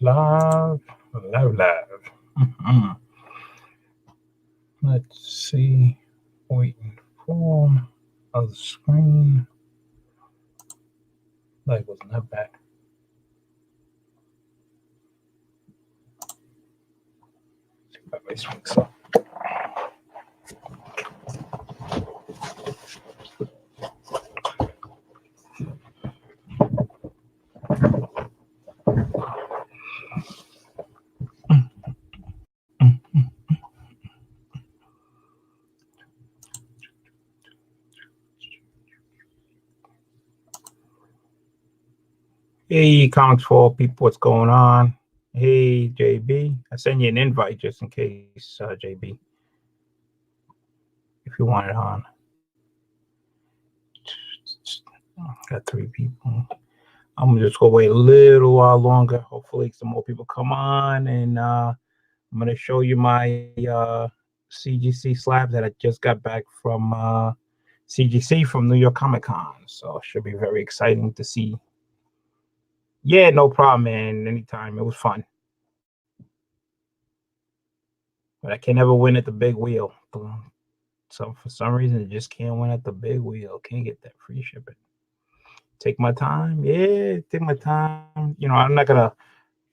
Live, live. Mhm. Let's see. Waiting for other screen. That wasn't that bad. See if I swing up. Hey, Comics for people, what's going on? Hey, JB, I sent you an invite just in case, JB, if you want it on. Got 3 people. I'm just gonna wait a little while longer. Hopefully, some more people come on, and I'm gonna show you my CGC slabs that I just got back from CGC from New York Comic Con. So it should be very exciting to see. Yeah, no problem, man. Anytime. It was fun. But I can never win at the big wheel. So for some reason, I just can't win at the big wheel. Can't get that free shipping. Take my time. Yeah, take my time. I'm not gonna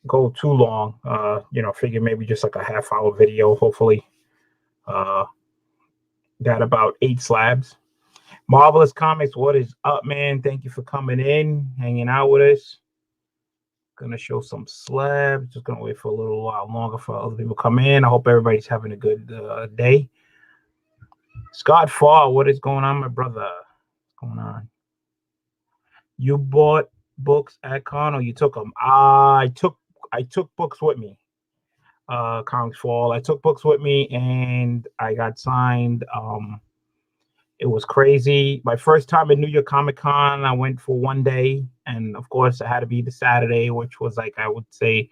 go too long. Figure maybe just like a half-hour video. Hopefully, uh, got about 8 slabs. Marvelous Comics, what is up, man? Thank you for coming in, hanging out with us. Gonna show some slabs. Just gonna wait for a little while longer for other people to come in. I hope everybody's having a good day. Scott Farr, what is going on, my brother? What's going on? You bought books at Con or you took them? I took books with me. Comics Fall. I took books with me and I got signed. It was crazy. My first time in New York Comic Con, I went for one day, and of course, it had to be the Saturday, which was like I would say,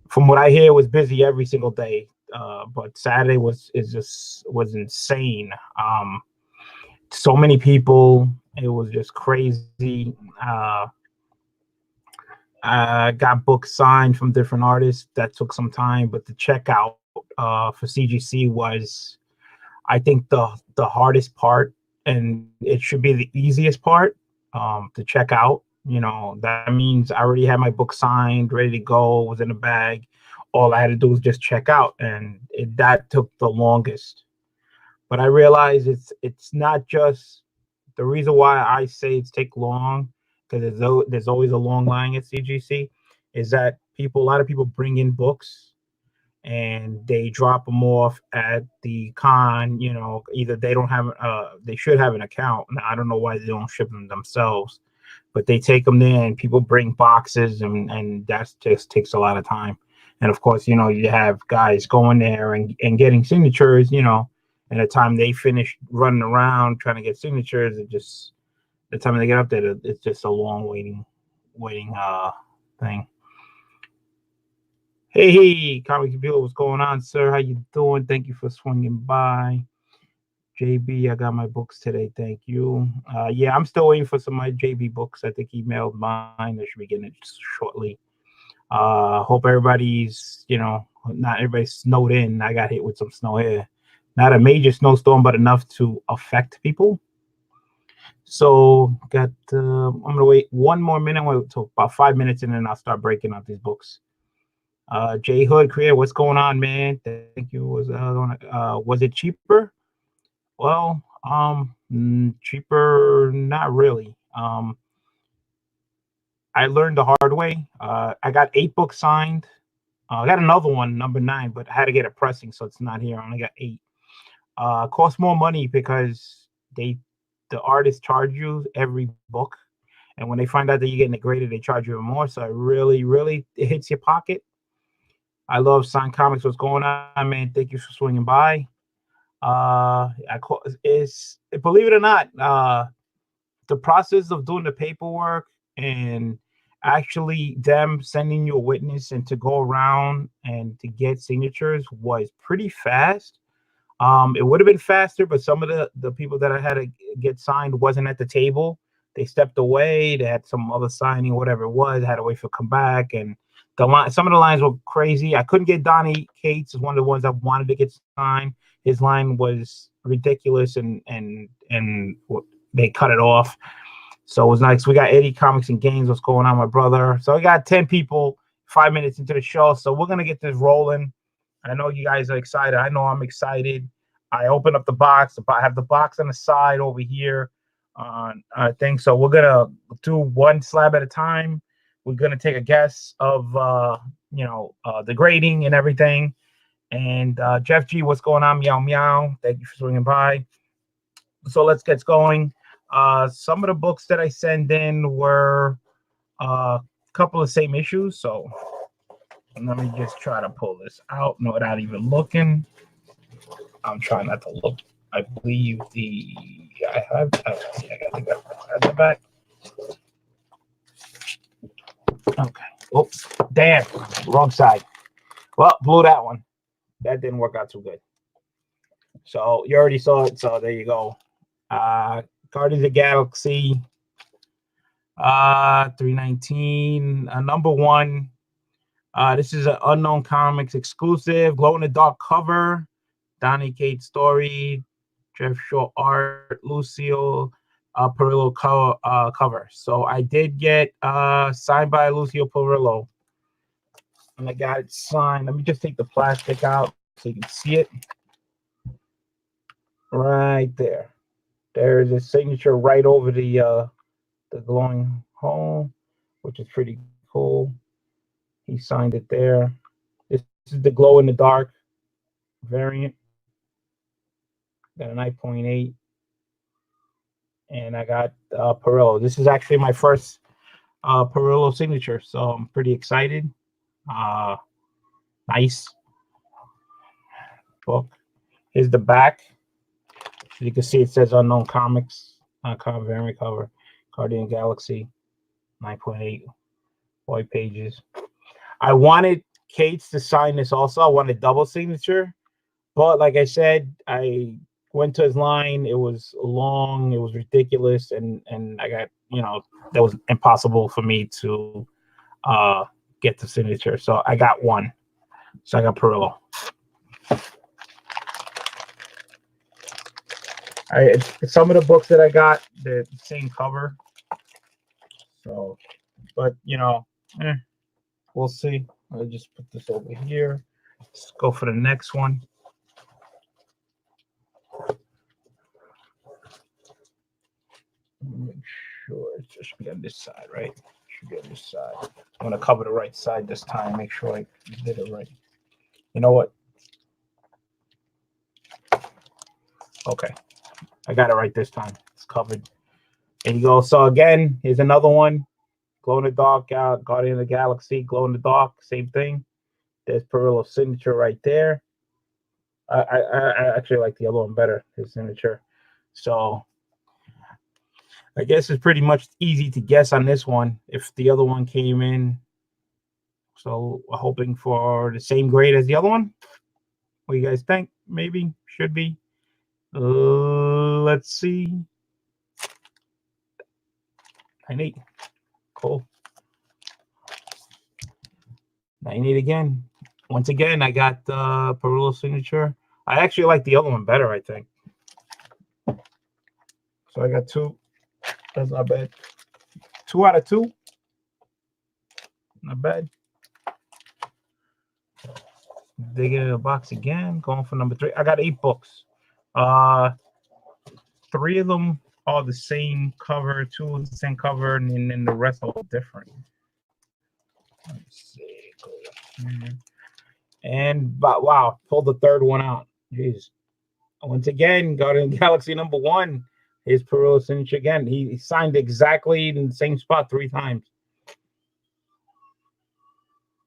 from what I hear, was busy every single day. But Saturday was insane. So many people. It was just crazy. I got books signed from different artists. That took some time, but the checkout for CGC was, I think, the hardest part, and it should be the easiest part to check out. That means I already had my book signed, ready to go, was in a bag. All I had to do was just check out, and that took the longest. But I realized it's not just the reason why I say it's take long, because there's always a long line at CGC, is that a lot of people bring in books and they drop them off at the con. Either they don't have they should have an account. I don't know why they don't ship them themselves, but they take them there and people bring boxes, and that just takes a lot of time. And of course, you have guys going there and getting signatures, and the time they finish running around trying to get signatures, the time they get up there, it's just a long waiting thing. Hey, Comic Computer, what's going on, sir? How you doing? Thank you for swinging by. JB, I got my books today. Thank you. Yeah, I'm still waiting for some of my JB books. I think he mailed mine. I should be getting it shortly. Hope everybody's, not everybody's snowed in. I got hit with some snow here. Not a major snowstorm, but enough to affect people. So I'm gonna wait one more minute. Wait till about 5 minutes, and then I'll start breaking out these books. J Hood Creator, what's going on, man? Thank you. Was it cheaper? Well, cheaper, not really. I learned the hard way. I got 8 books signed. I got another one, number 9, but I had to get a pressing, so it's not here. I only got 8. Cost more money because the artists charge you every book, and when they find out that you're getting it graded, they charge you more. So it really it hits your pocket. I love Sign Comics. What's going on, man? Thank you for swinging by. Believe it or not, the process of doing the paperwork and actually them sending you a witness and to go around and to get signatures was pretty fast. It would have been faster, but some of the people that I had to get signed wasn't at the table. They stepped away. They had some other signing, whatever it was. I had to wait for come back, and some of the lines were crazy. I couldn't get Donnie Cates, is one of the ones I wanted to get signed. His line was ridiculous, and they cut it off. So it was nice. We got Eddie Comics and Games. What's going on, my brother? So we got 10 people 5 minutes into the show. So we're gonna get this rolling. I know you guys are excited. I know I'm excited. I open up the box. I have the box on the side over here. I think so. We're gonna do one slab at a time. We're gonna take a guess of the grading and everything. And Jeff G, what's going on? Meow meow. Thank you for swinging by. So let's get going. Some of the books that I send in were a couple of same issues. So let me just try to pull this out without even looking. I'm trying not to look. I believe I got the back. Okay. Oops. Damn. Wrong side. Well, blew that one. That didn't work out too good. So you already saw it. So there you go. Guardians of the Galaxy 319, number 1. This is an Unknown Comics exclusive, glow in the dark cover, Donny Cates story, Jeff Shaw art, Lucio Perillo cover. So I did get signed by Lucio Perillo, and I got it signed. Let me just take the plastic out so you can see it. Right there. There's a signature right over the glowing hole, which is pretty cool. He signed it there. This is the glow in the dark variant. Got a 9.8, and I got Perillo. This is actually my first Perillo signature, so I'm pretty excited. Nice book. Here's the back. As you can see, it says Unknown Comics variant cover, Guardian Galaxy, 9.8 white pages. I wanted Cates to sign this also. I wanted double signature, but like I said, I went to his line. It was long. It was ridiculous, and I got that was impossible for me to get the signature. So I got one. So I got Perillo. Some of the books that I got, the same cover. So, but we'll see. I'll just put this over here. Let's go for the next one. Make sure it should be on this side, right? It should be on this side. I'm gonna cover the right side this time. Make sure I did it right. You know what? Okay, I got it right this time. It's covered. There you go. So again, here's another one. Glow in the dark, Guardian of the Galaxy, glow in the dark, same thing. There's Perillo's signature right there. I actually like the other one better, his signature. So I guess it's pretty much easy to guess on this one if the other one came in. So we're hoping for the same grade as the other one. What do you guys think? Maybe, should be. Let's see. 9.8. Cool. 9.8 again. Once again, I got the Perillo signature. I actually like the other one better, I think. So I got 2. That's not bad. 2 out of 2. Not bad. Digging in the box again. Going for number 3. I got 8 books. 3 of them are the same cover. 2 is the same cover, and then the rest are all different. Let's see. And wow, pulled the third one out. Jeez. Once again, Guardian Galaxy number 1. His Perillo signature again. He signed exactly in the same spot 3 times.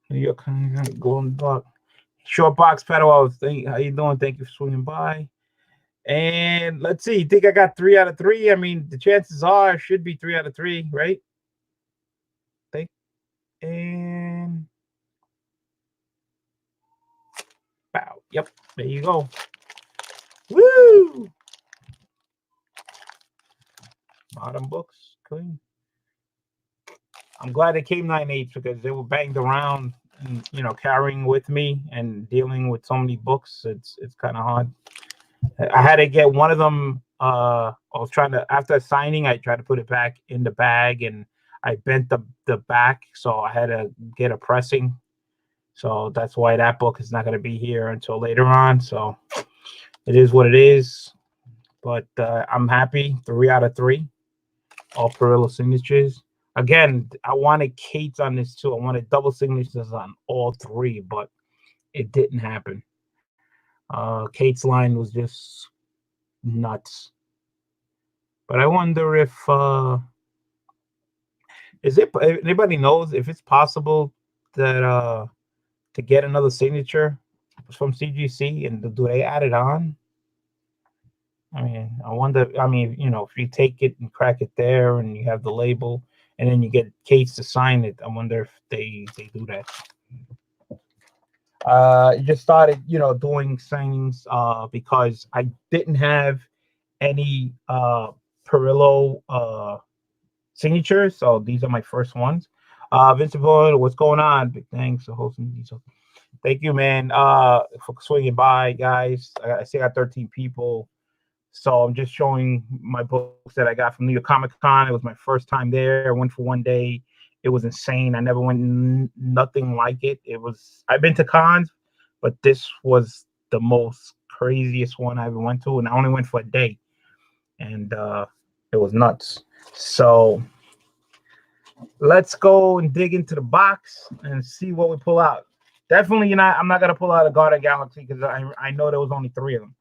You're kind of going back. Short box pedal. How you doing? Thank you for swinging by. And let's see. You think I got 3 out of 3? I mean, the chances are it should be 3 out of 3, right? Think. And wow. Yep. There you go. Woo! Bottom books clean. I'm glad it came 9/8 because they were banged around, and, carrying with me and dealing with so many books. It's kind of hard. I had to get one of them. I was trying to, after signing, I tried to put it back in the bag, and I bent the back, so I had to get a pressing. So that's why that book is not going to be here until later on. So it is what it is. But I'm happy. 3 out of 3, all Perillo signatures. Again, I wanted Kate's on this too. I wanted double signatures on all 3, but it didn't happen. Kate's line was just nuts. But I wonder if is it anybody knows if it's possible that to get another signature from CGC, and do they add it on? I mean, I wonder. I mean, if you take it and crack it there, and you have the label, and then you get Kate's to sign it, I wonder if they do that. Just started, doing signings because I didn't have any Perillo signatures, so these are my first ones. Vincent Boyd, what's going on? Big thanks for hosting these. Thank you, man, for swinging by, guys. I see I got 13 people. So I'm just showing my books that I got from New York Comic Con. It was my first time there. I went for one day. It was insane. I never went nothing like it. I've been to cons, but this was the most craziest one I ever went to, and I only went for a day, and it was nuts. So let's go and dig into the box and see what we pull out. Definitely, I'm not gonna pull out a Guardian Galaxy because I know there was only 3 of them.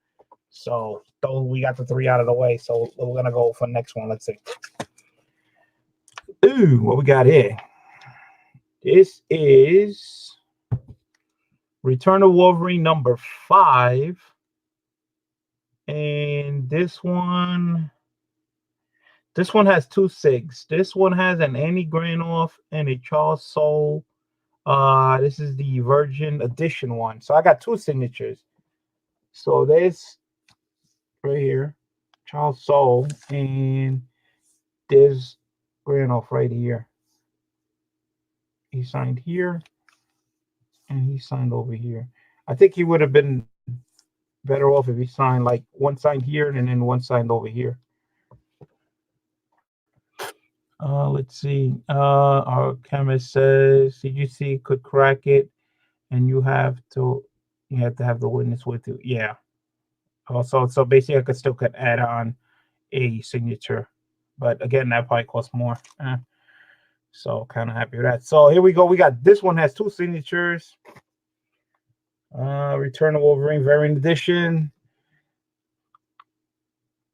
So we got the 3 out of the way. So we're gonna go for the next one. Let's see. Ooh, what we got here? This is Return of Wolverine number 5, and this one has 2 sigs. This one has an Annie Granoff and a Charles Soule. This is the Virgin Edition one. So I got 2 signatures. So there's right here, Charles Soule, and there's Granoff right here. He signed here, and he signed over here. I think he would have been better off if he signed like one signed here and then one signed over here. Let's see. Our chemist says CGC could crack it, and you have to have the witness with you. Yeah. Also, so basically, I could add on a signature, but again, that probably costs more. So kind of happy with that. So here we go. We got this one has 2 signatures. Return of Wolverine variant edition.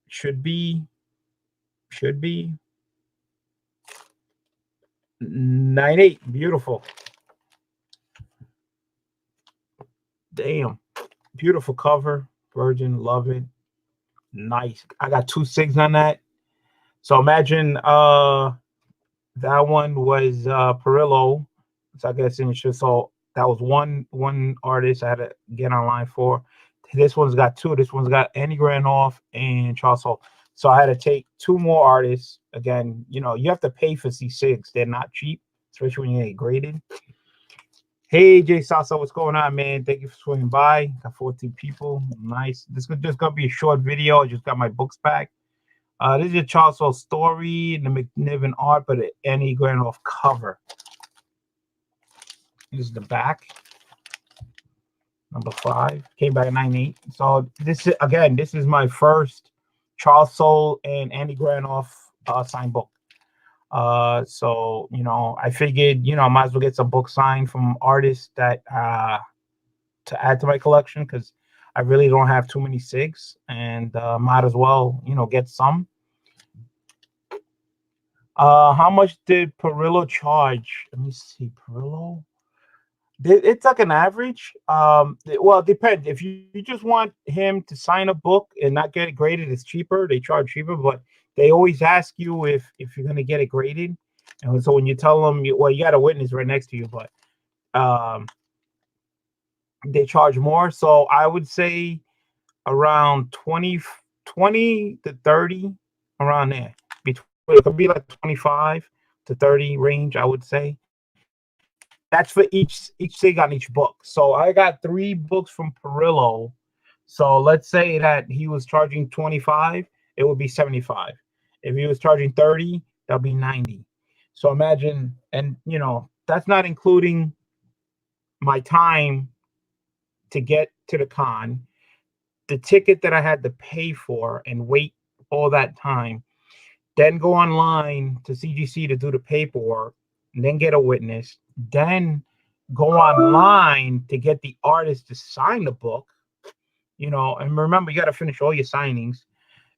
Should be 9/8. Beautiful. Damn. Beautiful cover. Virgin, love it. Nice. I got 2 sigs on that. So imagine that one was Perillo. So I guess signature. So that was one artist I had to get online for. This one's got 2. This one's got Annie Granoff and Charles Soule. So I had to take 2 more artists. Again, you have to pay for C6. They're not cheap, especially when you get graded. Hey, Jay Salsa, what's going on, man? Thank you for swinging by. Got 14 people. Nice. This is just going to be a short video. I just got my books back. This is a Charles Soule story, the McNiven art, but an Annie Granoff cover. This is the back. Number 5. Came back at 9/8. So this is my first Charles Soule and Annie Granoff signed book. So I figured I might as well get some books signed from artists that to add to my collection, because I really don't have too many SIGs, and might as well get some. How much did Perillo charge? Let me see. Perillo. It's like an average. Well, it depends. If you just want him to sign a book and not get it graded, it's cheaper. They charge cheaper, but they always ask you if you're gonna get it graded. And so when you tell them, well, you got a witness right next to you, but they charge more. So I would say around 20 to 30, around there. It could be like 25, to 30 range, I would say. That's for each thing on each book. So I got 3 books from Perillo. So let's say that he was charging 25, it would be 75. If he was charging 30, that'll be 90. So imagine, and that's not including my time to get to the con, the ticket that I had to pay for and wait all that time, then go online to CGC to do the paperwork, and then get a witness, then go online to get the artist to sign the book, and remember, you got to finish all your signings.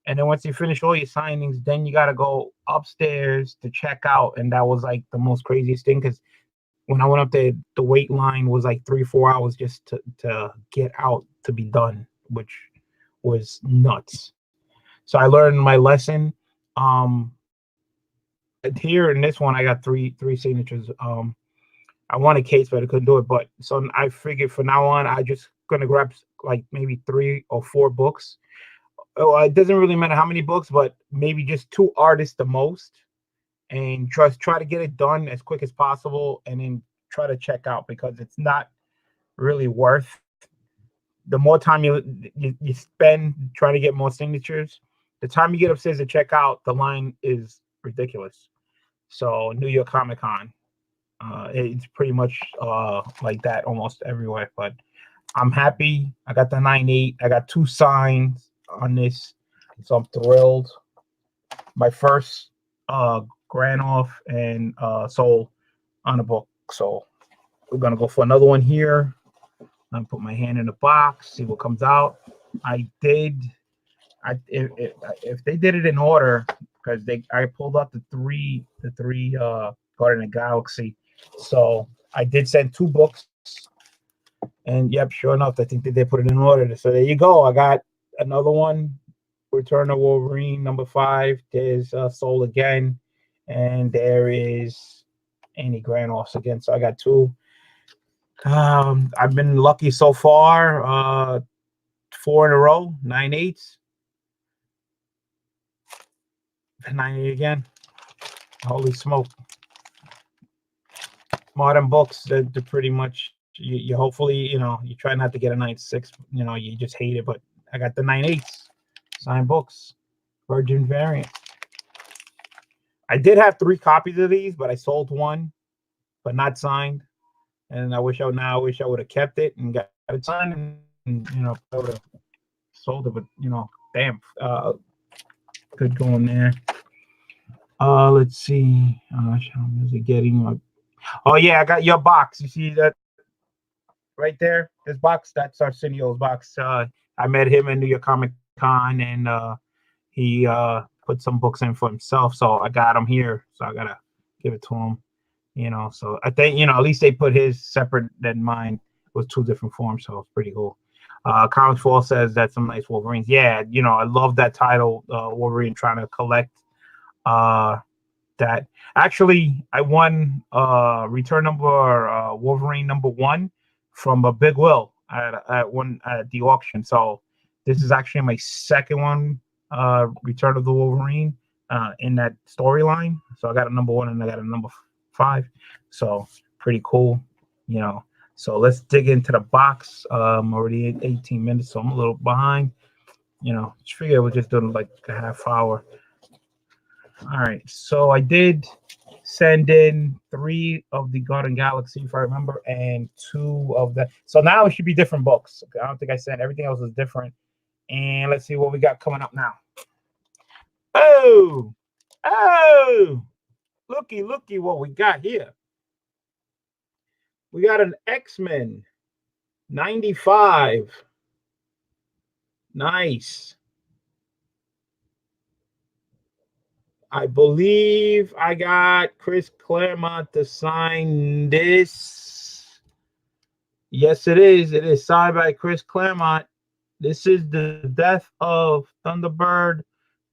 And then once you finish all your signings, then you got to go upstairs to check out. And that was like the most craziest thing, because when I went up there, the wait line was like 3-4 hours just to get out to be done, which was nuts. So I learned my lesson. Here in this one, I got three signatures. I wanted Kate's, but I couldn't do it. But so I figured for now on, I just gonna grab like maybe 3 or 4 books. Oh, it doesn't really matter how many books, but maybe just 2 artists the most, and just try to get it done as quick as possible, and then try to check out, because it's not really worth the more time you spend trying to get more signatures. The time you get upstairs to check out, the line is ridiculous. So New York Comic Con, it's pretty much like that almost everywhere. But I'm happy. I got the 9.8. I got 2 signs on this, so I'm thrilled. My first grand off and sold on a book. So we're gonna go for another one here. I'm gonna put my hand in the box, see what comes out. If they did it in order, because I pulled out the three Guardian of the Galaxy. So I did send 2 books, and yep, sure enough, I think that they put it in order. So there you go. I got another one, Return of Wolverine number 5. There's Soul again, and there is Annie Granoffs again. So I got 2. I've been lucky so far. 4 in a row, 9.8s. 9.8 again. Holy smoke! Modern books, they're pretty much, you hopefully, you try not to get a 9.6. You just hate it. But I got the 9.8s. Signed books, Virgin variant. I did have 3 copies of these, but I sold 1, but not signed. And I wish I would have kept it and got it signed, and I would have sold it. But damn, good going there. Let's see. Is it getting? Oh yeah, I got your box. You see that right there? This box. That's Arsenio's box. I met him in New York Comic Con, and he put some books in for himself. So I got him here. So I gotta give it to him. So I think, at least they put his separate than mine. It was 2 different forms, so it's pretty cool. Comics Fall says that's some nice Wolverines. Yeah, I love that title, Wolverine trying to collect that. Actually, I won return number Wolverine number 1 from a Big Will at the auction. So this is actually my second one, Return of the Wolverine, in that storyline. So I got a number 1 and I got a number 5. So pretty cool. So let's dig into the box. I'm already at 18 minutes, so I'm a little behind. Just figure we're just doing like a half hour. All right, so I did send in 3 of the Garden Galaxy, if I remember, and 2 of the. So now it should be different books. I don't think I sent everything else is different. And let's see what we got coming up now. Oh, looky what we got here. We got an X-Men 95. Nice. I believe I got Chris Claremont to sign this. Yes, it is. It is signed by Chris Claremont. This is the death of Thunderbird,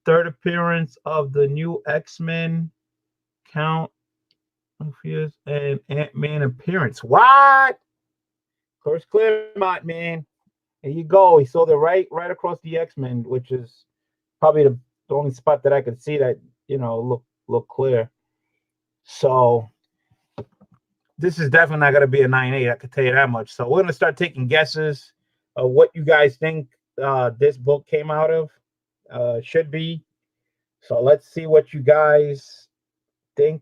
3rd appearance of the new X-Men, Count Ophius, and Ant-Man appearance. What? Chris Claremont, man. There you go. He sold it right across the X-Men, which is probably the only spot that I could see that, look clear. So this is definitely not going to be a 9.8. I could tell you that much. So we're going to start taking guesses of what you guys think this book came out of. Should be. So let's see what you guys think.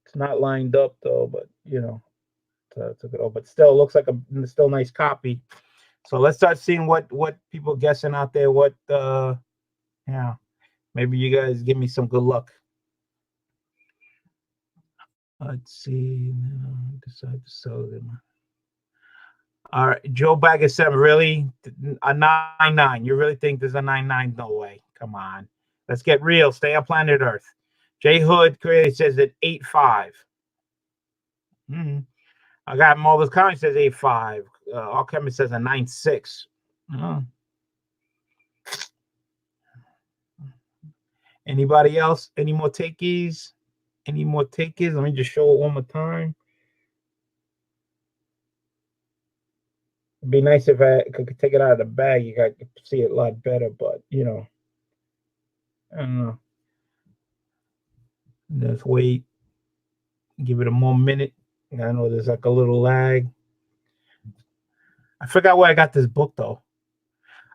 It's not lined up though, but took it over. But still looks like a still nice copy. So let's start seeing what people guessing out there. What yeah, maybe you guys give me some good luck. Let's see. Decide to sell them. All right, Joe Bag is 7. Really, a 9.9? You really think there's a 9.9? No way. Come on, let's get real. Stay on planet Earth. J Hood created says that 8.5. Mm-hmm. I got Marvel's Comics says 8.5. Alchemist says a 9.6. Oh. Anybody else? Any more takeys? Any more takeys? Let me just show it one more time. It'd be nice if I could take it out of the bag. You got to see it a lot better, but I don't know. Let's wait. Give it a more minute. I know there's like a little lag. I forgot where I got this book though.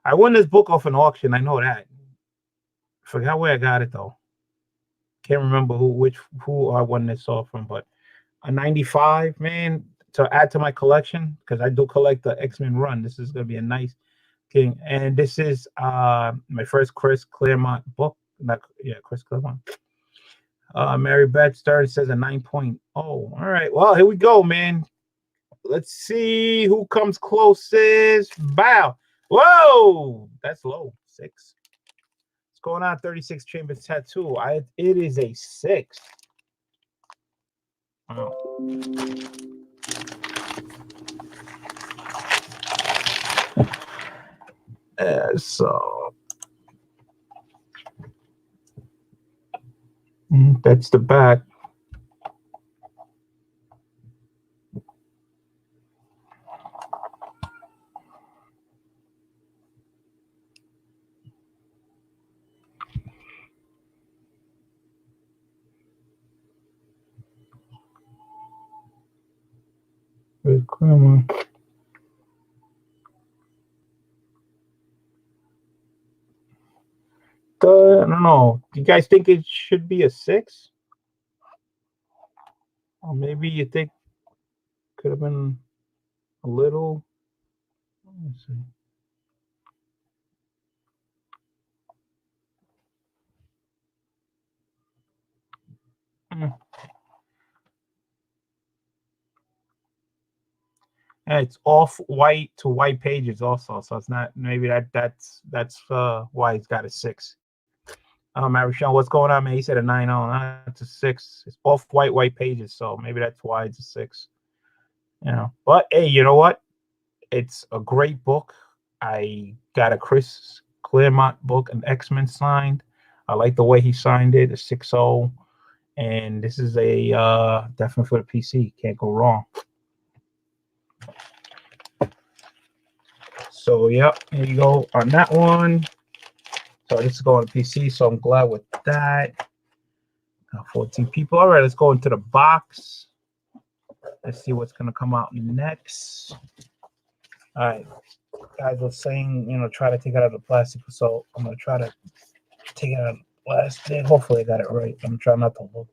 I won this book off an auction. I know that. Forgot where I got it though. Can't remember who I won this off from, but a 95, man, to add to my collection because I do collect the X-Men run. This is gonna be a nice thing, and this is my first Chris Claremont book. Chris Claremont. Mary Beth Stern says a 9.0. All right, well here we go, man. Let's see who comes closest. Bow. Whoa, that's low. 6. What's going on? 36 Chambers Tattoo. It is a 6. Wow. So that's the back. Where's Grandma? I don't know. Do you guys think it should be a 6? Or maybe you think could have been a little. Let's see. Yeah, it's off white to white pages also, so it's not maybe that's why it's got a 6. Marichelle, what's going on, man? He said a 9.0. That's a 6. It's off white pages, so maybe that's why it's a 6. But hey, you know what? It's a great book. I got a Chris Claremont book, an X-Men signed. I like the way he signed it, a 6.0. And this is a definitely for the PC. Can't go wrong. So yep, here you go on that one. So this is going to PC, so I'm glad with that. Got 14 people. All right, let's go into the box. Let's see what's gonna come out next. All right, guys were saying, try to take it out of the plastic. So I'm gonna try to take it out of the plastic. Hopefully I got it right. I'm trying not to look.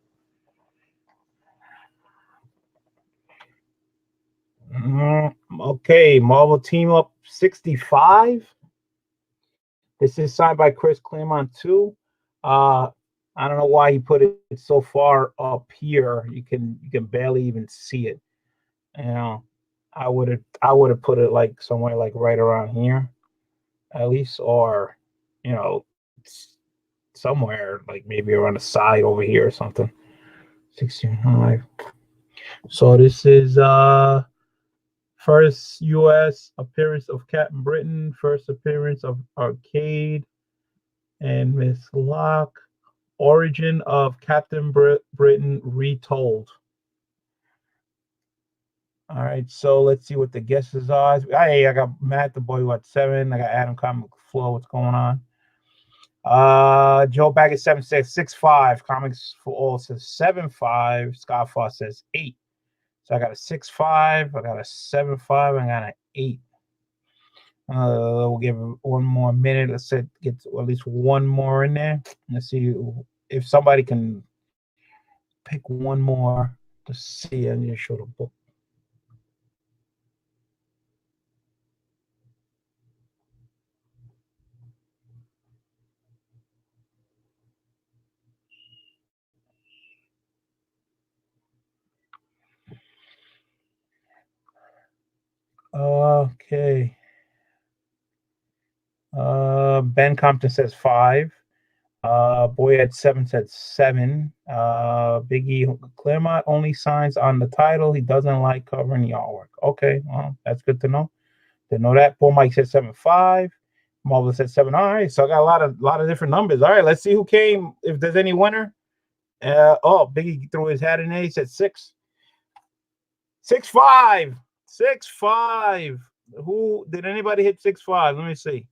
Okay, Marvel Team Up 65. This is signed by Chris Claremont too. I don't know why he put it so far up here. You can barely even see it. I would have put it like somewhere like right around here, at least, or somewhere like maybe around the side over here or something. 65. So this is first U.S. appearance of Captain Britain, first appearance of Arcade and Miss Locke, origin of Captain Britain retold. All right, so let's see what the guesses are. Hey, I got Matt the boy what 7. I got Adam Comic Flow. What's going on? Joe Baggett 7 6 6 5. Comics for All says 7 5. Skyfall says 8. So I got a 6 5. I got a 7 5. I got an 8. We'll give it one more minute. Let's get at least one more in there. Let's see if somebody can pick one more to see. I need to show the book. Okay. Ben Compton says 5. Boy at 7 said 7. Biggie Claremont only signs on the title. He doesn't like covering the artwork. Okay, well, that's good to know. Didn't know that. Paul Mike said 7 5. Marvel said 7. All right, so I got a lot of different numbers. All right, let's see who came. If there's any winner. Biggie threw his hat in there. He said 6. 6 5. 6 5. Who did anybody hit 6 5? Let me see.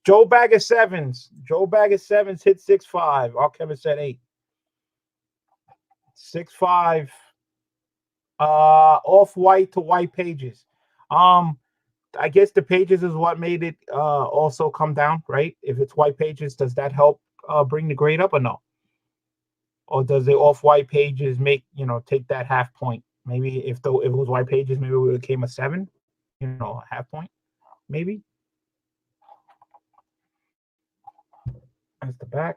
Joe Bag of Sevens. Joe Bag of Sevens hit 6 5. All Kevin said 8. 6 5. Off white to white pages. I guess the pages is what made it also come down, right? If it's white pages, does that help bring the grade up or no? Or does the off white pages make take that half point? Maybe if it was white pages, maybe it became a 7, half point, maybe. That's the back.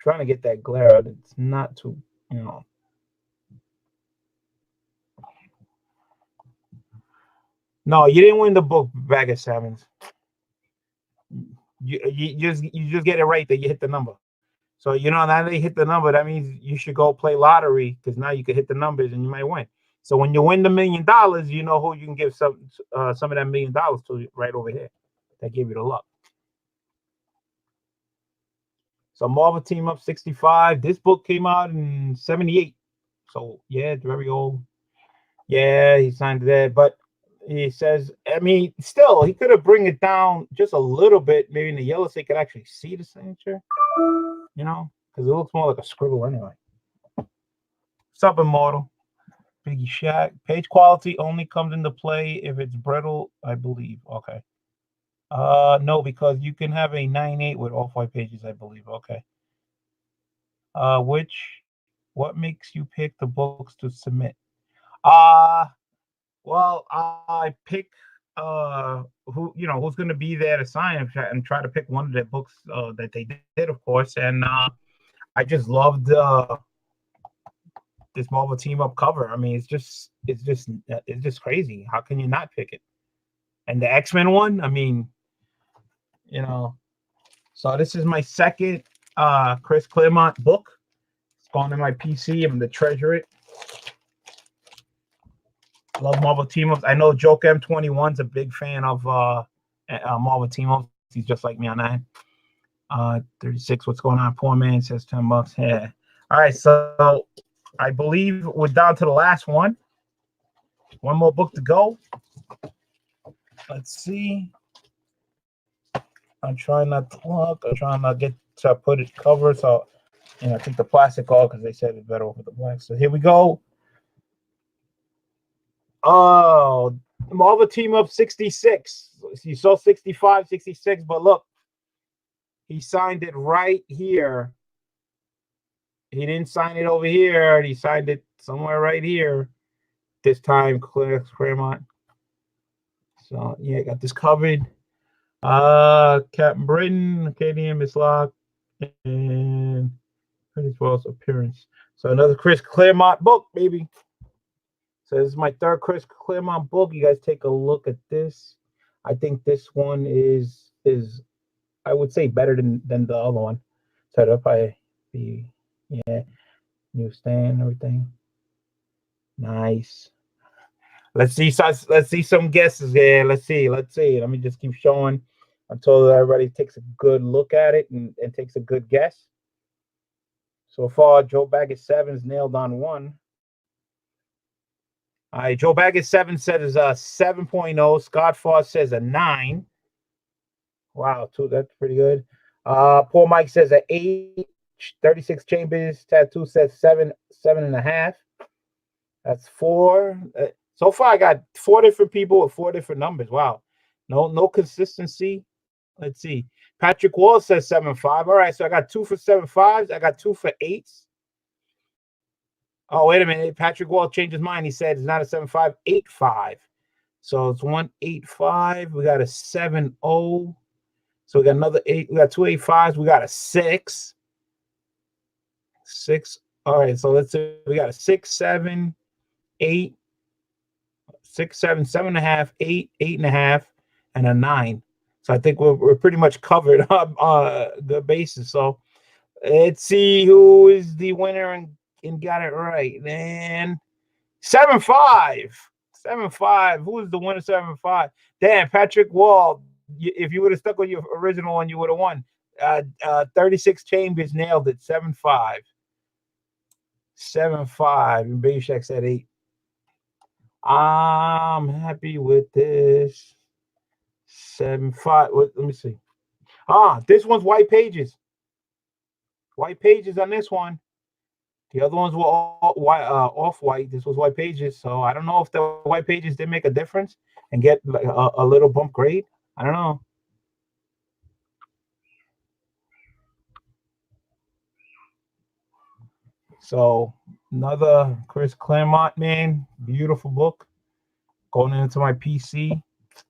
Trying to get that glare out. It's not too, No, you didn't win the book, Bag of Sevens. You just get it right that you hit the number. So now that they hit the number, that means you should go play lottery because now you can hit the numbers and you might win. So when you win the $1 million, you know who you can give some of that $1 million to right over here. That gave you the luck. So Marvel Team Up 65. This book came out in 78. So yeah, it's very old. Yeah, he signed that, but he says, I mean, still, he could have bring it down just a little bit, maybe in the yellow, so you could actually see the signature, because it looks more like a scribble anyway. What's up, Immortal? Biggie Shack. Page quality only comes into play if it's brittle, I believe. Okay. No, because you can have a 9.8 with off-white pages, I believe. Okay. What makes you pick the books to submit? Well, I pick who's going to be there to sign and try to pick one of the books that they did, of course. And I just loved this Marvel Team Up cover. I mean, it's just crazy. How can you not pick it? And the X-Men one, I mean, So this is my second Chris Claremont book. It's going in my PC. I'm going to treasure it. Love Marvel Team Ups. I know Joke M21's a big fan of Marvel Team Ups. He's just like me on that. 36. What's going on? Poor man says $10. Yeah. All right. So I believe we're down to the last one. One more book to go. Let's see. I'm trying not to look. I'm trying not to put it cover. So, take the plastic off because they said it's better over the black. So here we go. Oh, Marvel Team Up 66. You saw 65, 66, but look, he signed it right here. He didn't sign it over here. He signed it somewhere right here. This time, Claremont. So yeah, got this covered. Captain Britain, Acadian, Miss Locke, and Prince Wells appearance. So another Chris Claremont book, baby. So this is my third Chris Claremont book. You guys take a look at this. I think this one is I would say better than the other one. Set up by the newsstand, everything. Nice. Let's see some guesses here. Let's see. Let me just keep showing until everybody takes a good look at it and takes a good guess. So far, Joe Baggett 7's nailed on one. All right, Joe Baggett 7 says a 7.0. Scott Foss says a 9. Wow, two, that's pretty good. Paul Mike says a 8. 36 Chambers Tattoo says 7, 7.5. That's 4. So far, I got 4 different people with 4 different numbers. Wow, no consistency. Let's see. Patrick Wall says 7.5. All right, so I got 2 for 7.5s. I got 2 for 8s. Oh, wait a minute. Patrick Wall changed his mind. He said it's not a 7.5, 8.5. So it's 1.85. We got a 7.0. So we got another 8. We got 2.85s. We got a 6. 6. All right, so let's see. We got a 6, 7, 8, 6, 7, 7.5, 8, 8.5, and a 9. So I think we're pretty much covered up the bases. So let's see who is the winner and got it right. And 7.5. 7.5. Who is the winner? 7.5. Damn, Patrick Wall. If you would have stuck with your original one, you would have won. 36 Chambers nailed it. 7.5. 7.5. And Baby Shack said 8. I'm happy with this. 7.5. Let me see. This one's white pages. White pages on this one. The other ones were all white, off-white. This was white pages. So I don't know if the white pages did make a difference and get like a little bump grade. I don't know. So another Chris Claremont, man. Beautiful book. Going into my PC.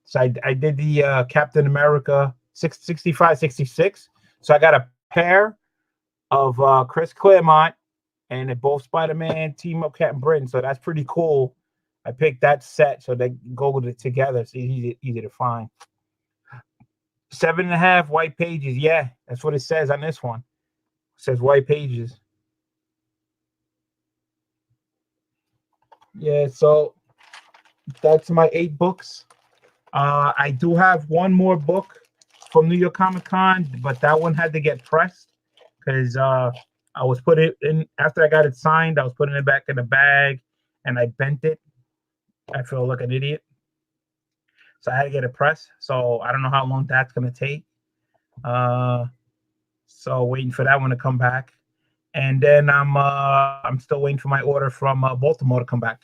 So I did the Captain America 65, 66. So I got a pair of Chris Claremont and it both Spider-Man team up Captain Britain. So that's pretty cool. I picked that set so they go with it together. It's easy to find. 7.5 white pages. Yeah, that's what it says on this one. It says white pages. Yeah, so that's my 8 books. I do have one more book from New York Comic Con, but that one had to get pressed because I was put it in after I got it signed. I was putting it back in the bag, and I bent it. I feel like an idiot, so I had to get it pressed. So I don't know how long that's gonna take. Uh, so waiting for that one to come back, and then I'm still waiting for my order from Baltimore to come back.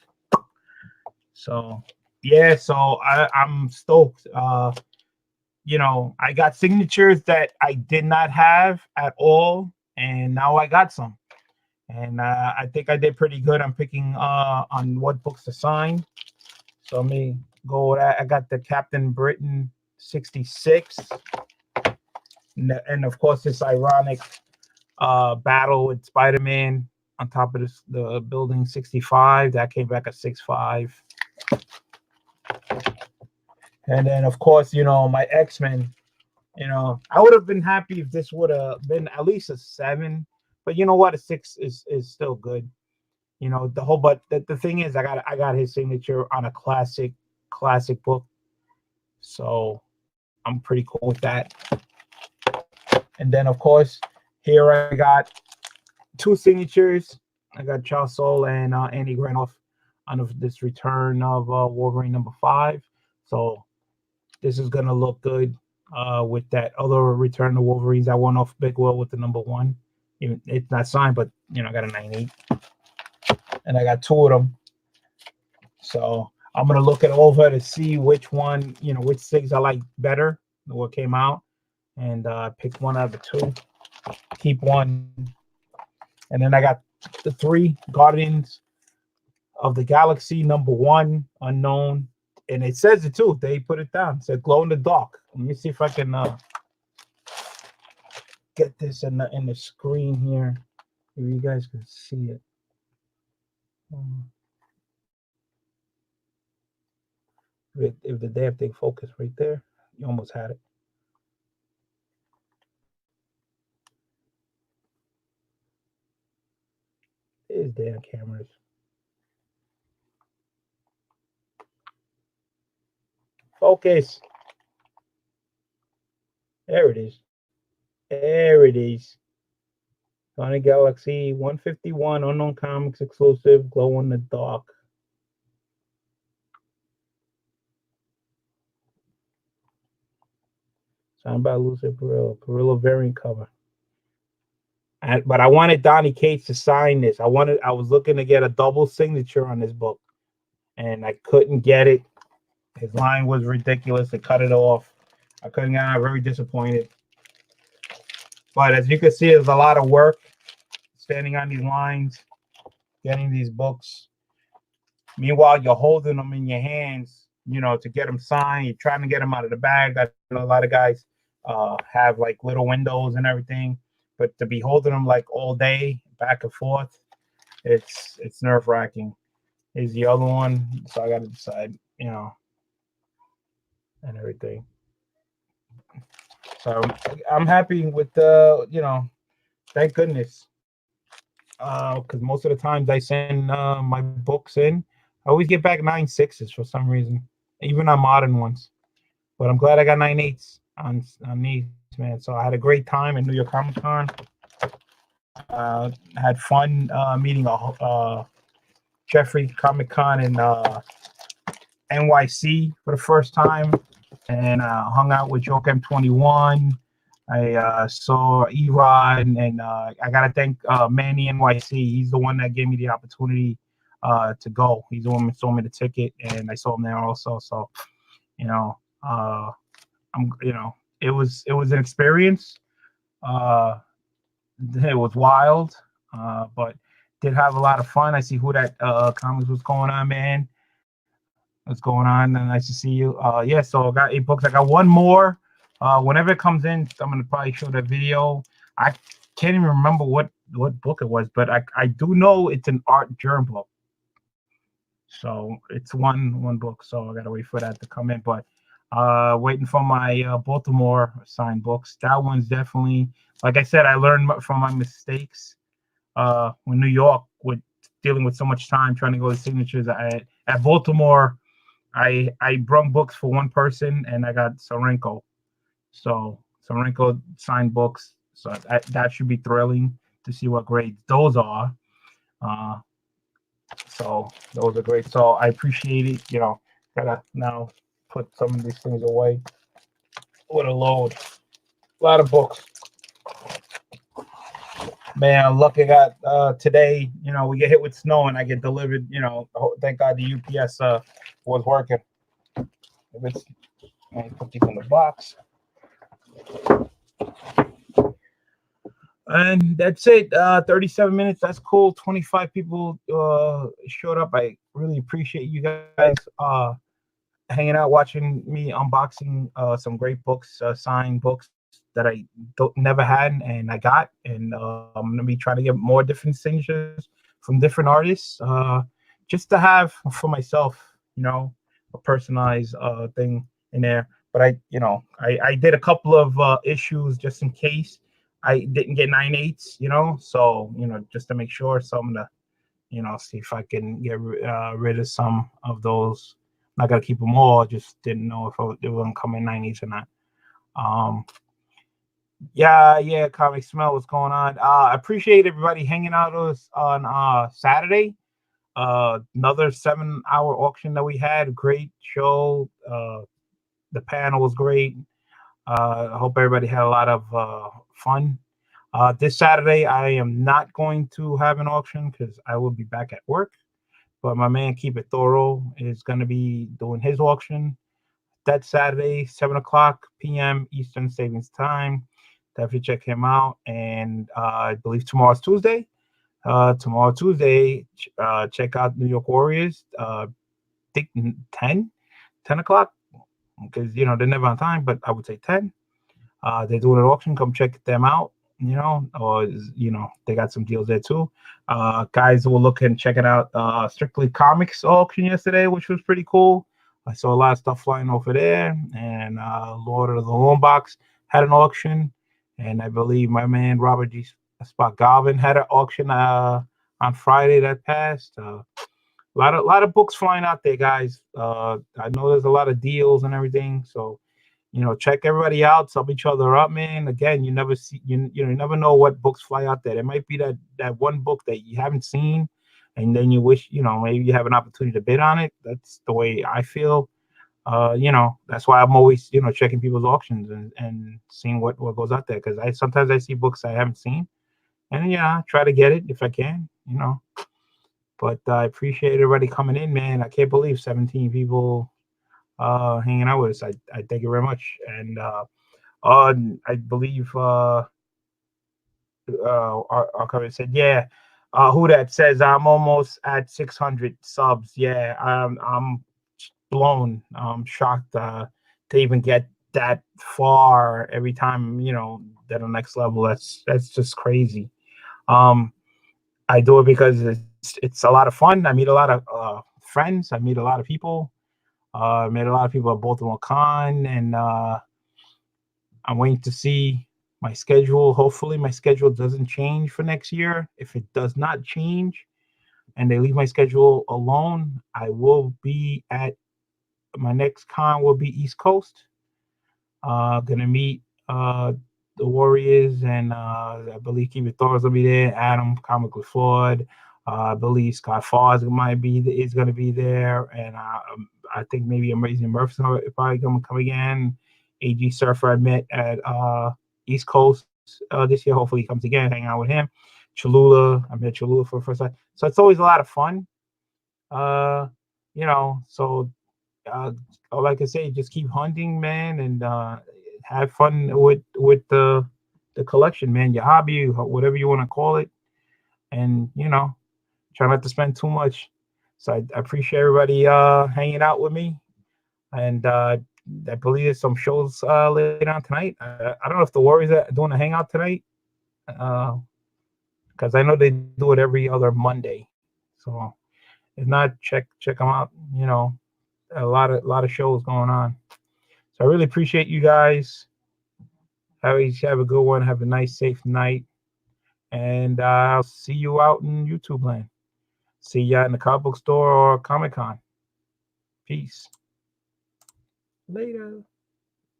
So yeah, so I'm stoked. I got signatures that I did not have at all, and now I got some. And I think I did pretty good on picking on what books to sign. So let me go with that. I got the Captain Britain 66. And of course, this ironic battle with Spider-Man on top of the building 65. That came back at 6.5. And then, of course, my X-Men. I would have been happy if this would have been at least a 7. But you know what? A 6 is still good. But the thing is, I got his signature on a classic book. So I'm pretty cool with that. And then, of course, here I got 2 signatures. I got Charles Soule and Andy Granoff on this return of Wolverine #5. So this is gonna look good with that other return of Wolverines. I won off Big Will with the #1. Even it's not signed, but I got a 9.8, and I got 2 of them. So I'm gonna look it over to see which one, which 6 I like better, what came out, and pick one out of the 2, keep one, and then I got the 3 Guardians of the Galaxy #1 unknown, and it says it too. They put it down. It said glow in the dark. Let me see if I can get this in the screen here, if you guys can see it. If the damn thing focus right there, you almost had it. These damn cameras. Focus. There it is. There it is. Sonic Galaxy 151 Unknown Comics exclusive, glow in the dark. Signed by Lucy Perillo. Perillo variant cover. But I wanted Donnie Cates to sign this. I was looking to get a double signature on this book, and I couldn't get it. His line was ridiculous. They cut it off. I couldn't get it. Very disappointed. But as you can see, there's a lot of work standing on these lines, getting these books. Meanwhile, you're holding them in your hands, to get them signed. You're trying to get them out of the bag. I know a lot of guys have like little windows and everything, but to be holding them like all day, back and forth, it's nerve wracking. Is the other one, so I got to decide, and everything. So I'm happy with thank goodness, because most of the times I send my books in, I always get back 9.6s for some reason, even on modern ones. But I'm glad I got 9.8s on these, man. So I had a great time in New York Comic Con. Had fun meeting Jeffrey Comic Con in NYC for the first time, and hung out with Joke M21. I saw Erod, and I gotta thank Manny NYC. He's the one that gave me the opportunity to go. He's the one that sold me the ticket, and I saw him there also. So, I'm it was an experience. It was wild, but did have a lot of fun. I see who that comics was going on, man. What's going on? Nice to see you. Yeah, so I got 8 books. I got one more. Whenever it comes in, I'm gonna probably show that video. I can't even remember what book it was, but I do know it's an art journal book. So it's one book. So I gotta wait for that to come in. But waiting for my Baltimore signed books. That one's definitely, like I said, I learned from my mistakes when New York, with dealing with so much time trying to go to signatures. At Baltimore, I brung books for one person, and I got Sorenko. So Sorenko signed books. So that should be thrilling to see what grades those are. So those are great. So I appreciate it. Gotta now put some of these things away. What a load. A lot of books. Man, I'm lucky I got today, we get hit with snow and I get delivered, thank God the UPS was working. Let me put these in the box. And that's it. 37 minutes. That's cool. 25 people showed up. I really appreciate you guys hanging out, watching me unboxing some great books, signed books that I never had and I got. And I'm going to be trying to get more different signatures from different artists just to have for myself, a personalized thing in there. But I did a couple of issues just in case I didn't get 9.8s, so, just to make sure. So I'm gonna, see if I can get rid of some of those. I'm not gonna keep them all. Just didn't know if they were gonna come in 9.8s or not. Yeah, Comic Smell, what's going on? I appreciate everybody hanging out with us on Saturday. Another 7-hour auction that we had. Great show. The panel was great. I hope everybody had a lot of fun. This Saturday, I am not going to have an auction because I will be back at work. But my man, Keep It Thorough, is going to be doing his auction that Saturday, 7 p.m. Eastern Savings Time. Definitely check him out. And I believe tomorrow's Tuesday. Tomorrow, Tuesday, check out New York Warriors. I think 10 o'clock. Because, they're never on time, but I would say 10. They're doing an auction. Come check them out, or, they got some deals there too. Guys were checking out Strictly Comics auction yesterday, which was pretty cool. I saw a lot of stuff flying over there. And Lord of the Lone Box had an auction. And I believe my man, Robert G. Spot Galvin, had an auction on Friday that passed. A lot of books flying out there, guys. I know there's a lot of deals and everything, so check everybody out, sub each other up, man. Again, you never see you never know what books fly out there. There might be that one book that you haven't seen, and then you wish maybe you have an opportunity to bid on it. That's the way I feel. That's why I'm always, checking people's auctions and seeing what goes out there, because I sometimes I see books I haven't seen, and yeah, I try to get it if I can. But I appreciate everybody coming in, man. I can't believe 17 people hanging out with us. I thank you very much. And I believe our comment said, yeah. Who that says I'm almost at 600 subs? Yeah, I'm blown. I'm shocked to even get that far every time. That the next level. That's just crazy. Um, I do it because it's a lot of fun. I meet a lot of friends. I meet a lot of people. I met a lot of people at Baltimore Con, and I'm waiting to see my schedule. Hopefully, my schedule doesn't change for next year. If it does not change and they leave my schedule alone, I will be at my next con will be East Coast. Gonna meet the Warriors, and I believe Keith Thor's gonna be there. Adam, Comic Ford. I believe Scott Fars is gonna be there, and I think maybe Amazing Murph's probably gonna come again. AG Surfer I met at East Coast this year. Hopefully he comes again. Hang out with him. Cholula, I met Cholula for the first time. So it's always a lot of fun. Uh, so uh, like I say, just keep hunting, man, and have fun with the collection, man. Your hobby, whatever you want to call it, and try not to spend too much. So I appreciate everybody hanging out with me, and I believe there's some shows later on tonight. I don't know if the Warriors are doing a hangout tonight, because I know they do it every other Monday. So if not, check them out. A lot of shows going on. So I really appreciate you guys. Have a good one. Have a nice, safe night. And I'll see you out in YouTube land. See ya in the comic book store or Comic Con. Peace. Later.